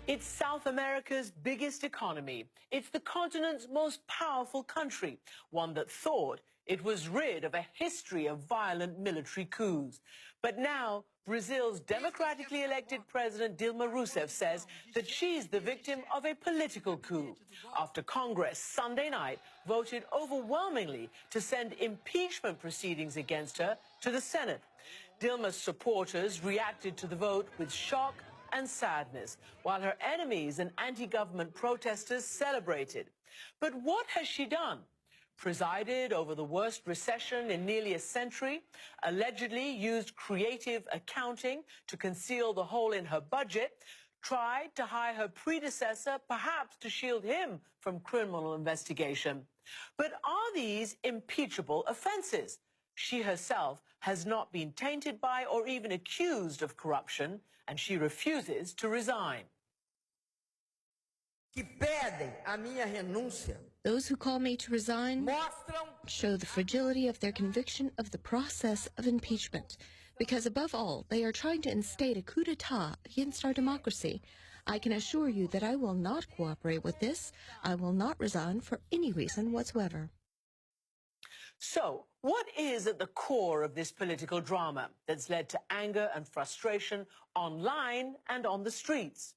It's South America's biggest economy. It's the continent's most powerful country, one that thought it was rid of a history of violent military coups. But now, Brazil's democratically elected president Dilma Rousseff says that she's the victim of a political coup after Congress Sunday night voted overwhelmingly to send impeachment proceedings against her to the Senate. Dilma's supporters reacted to the vote with shock and sadness, while her enemies and anti-government protesters celebrated. But what has she done? Presided over the worst recession in nearly a century, allegedly used creative accounting to conceal the hole in her budget, tried to hire her predecessor, perhaps to shield him from criminal investigation. But are these impeachable offences? She herself has not been tainted by or even accused of corruption, and she refuses to resign. Those who call me to resign show the fragility of their conviction of the process of impeachment, because above all, they are trying to instate a coup d'etat against our democracy. I can assure you that I will not cooperate with this. I will not resign for any reason whatsoever. So, what is at the core of this political drama that's led to anger and frustration online and on the streets?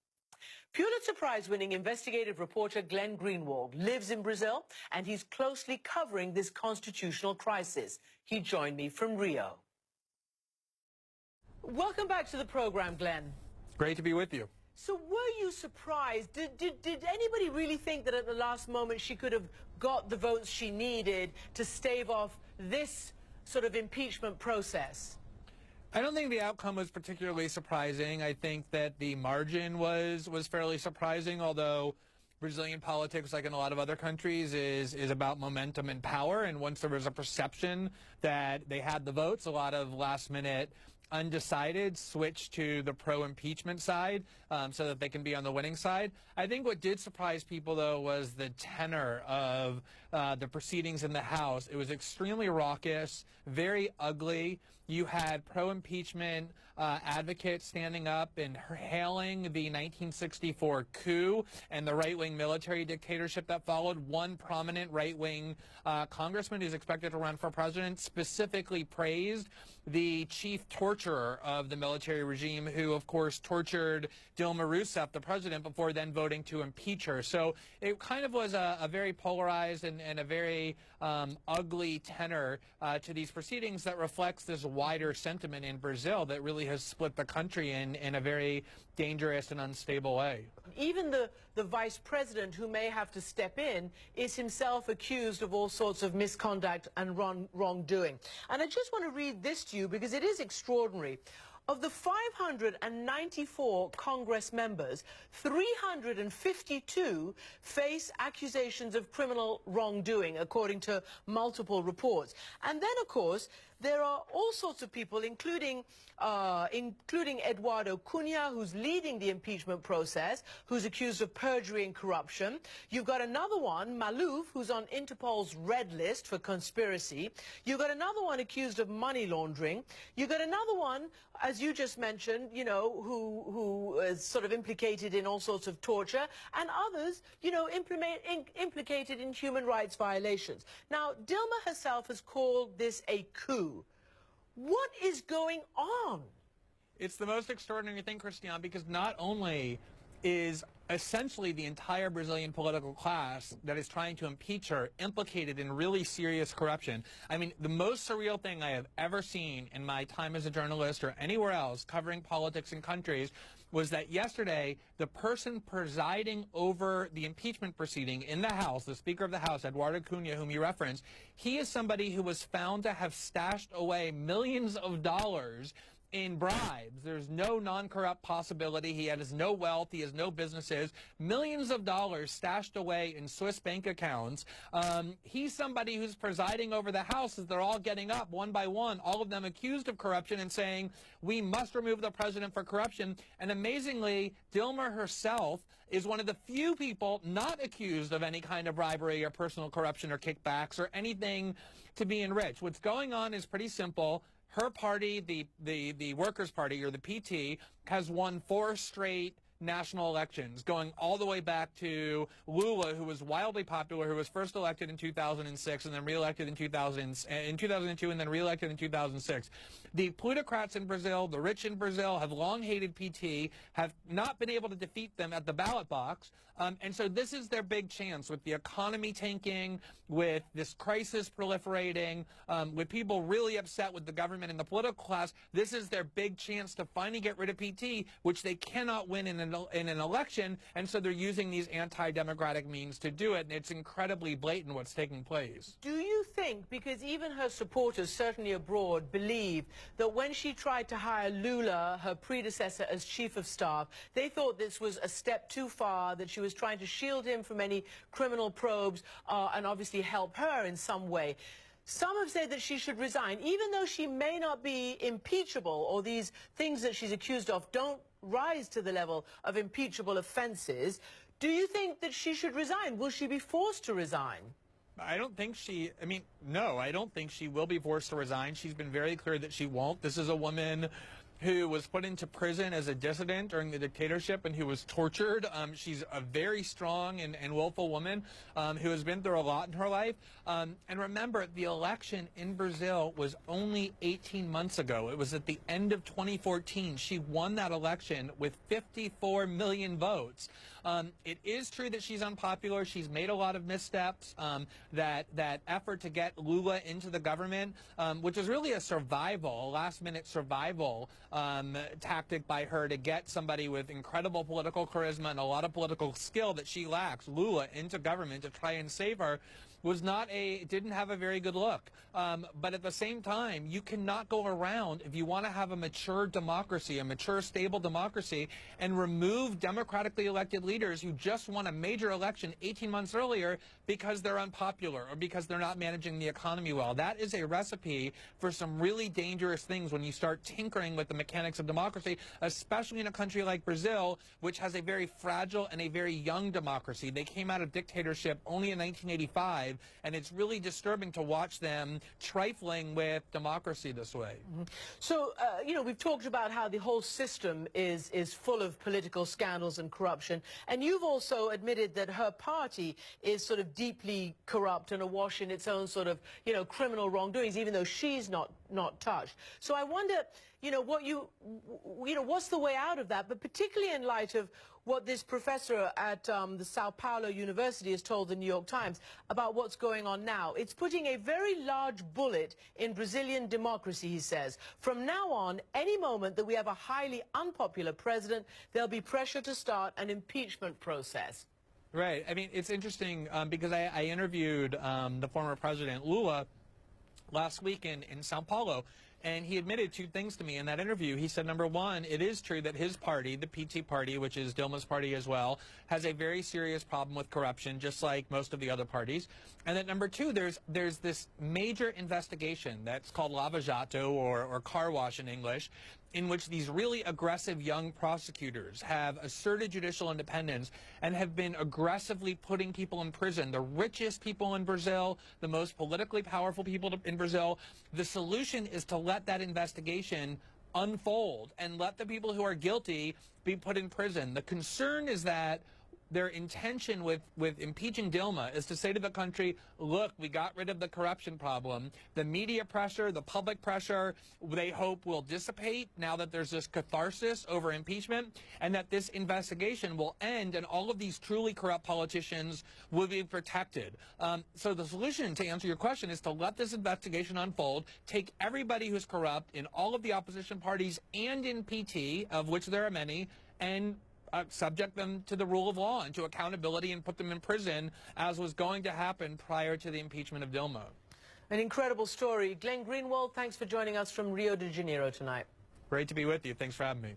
Pulitzer Prize-winning investigative reporter Glenn Greenwald lives in Brazil, and he's closely covering this constitutional crisis. He joined me from Rio. Welcome back to the program, Glenn. Great to be with you. So were you surprised? Did anybody really think that at the last moment she could have got the votes she needed to stave off this sort of impeachment process? I don't think the outcome was particularly surprising. I think that the margin was fairly surprising, although Brazilian politics, like in a lot of other countries, is about momentum and power. And once there was a perception that they had the votes, a lot of last-minute undecided switch to the pro-impeachment side so that they can be on the winning side. I think what did surprise people, though, was the tenor of the proceedings in the House. It was extremely raucous, very ugly. You had pro-impeachment advocates standing up and hailing the 1964 coup and the right-wing military dictatorship that followed. One prominent right-wing congressman who's expected to run for president specifically praised the chief torturer of the military regime, who, of course, tortured Dilma Rousseff, the president, before then voting to impeach her. So it kind of was a very polarized and a very ugly tenor to these proceedings that reflects this wider sentiment in Brazil that really has split the country in a very dangerous and unstable way. Even the vice president, who may have to step in, is himself accused of all sorts of misconduct and wrongdoing. And I just want to read this to you because it is extraordinary. Of the 594 Congress members, 352 face accusations of criminal wrongdoing, according to multiple reports. And then, of course, there are all sorts of people, including Eduardo Cunha, who's leading the impeachment process, who's accused of perjury and corruption. You've got another one, Maluf, who's on Interpol's red list for conspiracy. You've got another one accused of money laundering. You've got another one, as you just mentioned, you know, who is sort of implicated in all sorts of torture, and others, you know, implicated in human rights violations. Now, Dilma herself has called this a coup. What is going on? It's the most extraordinary thing, Christian, because not only is essentially the entire Brazilian political class that is trying to impeach her implicated in really serious corruption. I mean, the most surreal thing I have ever seen in my time as a journalist or anywhere else covering politics in countries was that yesterday, the person presiding over the impeachment proceeding in the House, the Speaker of the House, Eduardo Cunha, whom you referenced, he is somebody who was found to have stashed away millions of dollars in bribes. There's no non-corrupt possibility. He has no wealth. He has no businesses. Millions of dollars stashed away in Swiss bank accounts. He's somebody who's presiding over the House as they're all getting up one by one, all of them accused of corruption and saying, we must remove the president for corruption. And amazingly, Dilma herself is one of the few people not accused of any kind of bribery or personal corruption or kickbacks or anything to be enriched. What's going on is pretty simple. Her party, the Workers' Party, or the PT, has won 4 straight national elections, going all the way back to Lula, who was wildly popular, who was first elected in 2006 and then reelected in 2002 and then reelected in 2006. The plutocrats in Brazil, the rich in Brazil, have long hated PT, have not been able to defeat them at the ballot box. And so this is their big chance with the economy tanking, with this crisis proliferating, with people really upset with the government and the political class. This is their big chance to finally get rid of PT, which they cannot win in an election. And so they're using these anti-democratic means to do it. And it's incredibly blatant what's taking place. Do you think, because even her supporters, certainly abroad, believe that when she tried to hire Lula, her predecessor, as chief of staff, they thought this was a step too far, that she was trying to shield him from any criminal probes and obviously help her in some way? Some have said that she should resign, even though she may not be impeachable, or these things that she's accused of don't rise to the level of impeachable offenses. Do you think that she should resign? Will she be forced to resign? I don't think no, I don't think she will be forced to resign. She's been very clear that she won't. This is a woman who was put into prison as a dissident during the dictatorship and who was tortured. She's a very strong and willful woman who has been through a lot in her life. And remember, the election in Brazil was only 18 months ago. It was at the end of 2014. She won that election with 54 million votes. It is true that she's unpopular. She's made a lot of missteps. That effort to get Lula into the government, which was really a last-minute survival tactic by her to get somebody with incredible political charisma and a lot of political skill that she lacks, Lula, into government to try and save her, didn't have a very good look. But at the same time, you cannot go around, if you want to have a mature democracy, a mature, stable democracy, and remove democratically elected leaders who just won a major election 18 months earlier because they're unpopular or because they're not managing the economy well. That is a recipe for some really dangerous things when you start tinkering with the mechanics of democracy, especially in a country like Brazil, which has a very fragile and a very young democracy. They came out of dictatorship only in 1985. And it's really disturbing to watch them trifling with democracy this way. Mm-hmm. So, you know, we've talked about how the whole system is full of political scandals and corruption. And you've also admitted that her party is sort of deeply corrupt and awash in its own sort of, you know, criminal wrongdoings, even though she's not touched. So I wonder, you know, what's the way out of that? But particularly in light of what this professor at the Sao Paulo University has told the New York Times about what's going on now. It's putting a very large bullet in Brazilian democracy, he says. From now on, any moment that we have a highly unpopular president, there'll be pressure to start an impeachment process. Right. I mean, it's interesting because I interviewed the former president, Lula, last week in Sao Paulo. And he admitted two things to me in that interview. He said, number one, it is true that his party, the PT party, which is Dilma's party as well, has a very serious problem with corruption, just like most of the other parties. And that number two, there's this major investigation that's called Lava Jato, or car wash in English, in which these really aggressive young prosecutors have asserted judicial independence and have been aggressively putting people in prison, the richest people in Brazil, the most politically powerful people in Brazil. The solution is to let that investigation unfold and let the people who are guilty be put in prison. The concern is that their intention with impeaching Dilma is to say to the country, look, we got rid of the corruption problem. The media pressure, the public pressure, they hope will dissipate now that there's this catharsis over impeachment, and that this investigation will end and all of these truly corrupt politicians will be protected. So the solution, to answer your question, is to let this investigation unfold, take everybody who's corrupt in all of the opposition parties and in PT, of which there are many, and subject them to the rule of law and to accountability and put them in prison, as was going to happen prior to the impeachment of Dilma. An incredible story. Glenn Greenwald, thanks for joining us from Rio de Janeiro tonight. Great to be with you. Thanks for having me.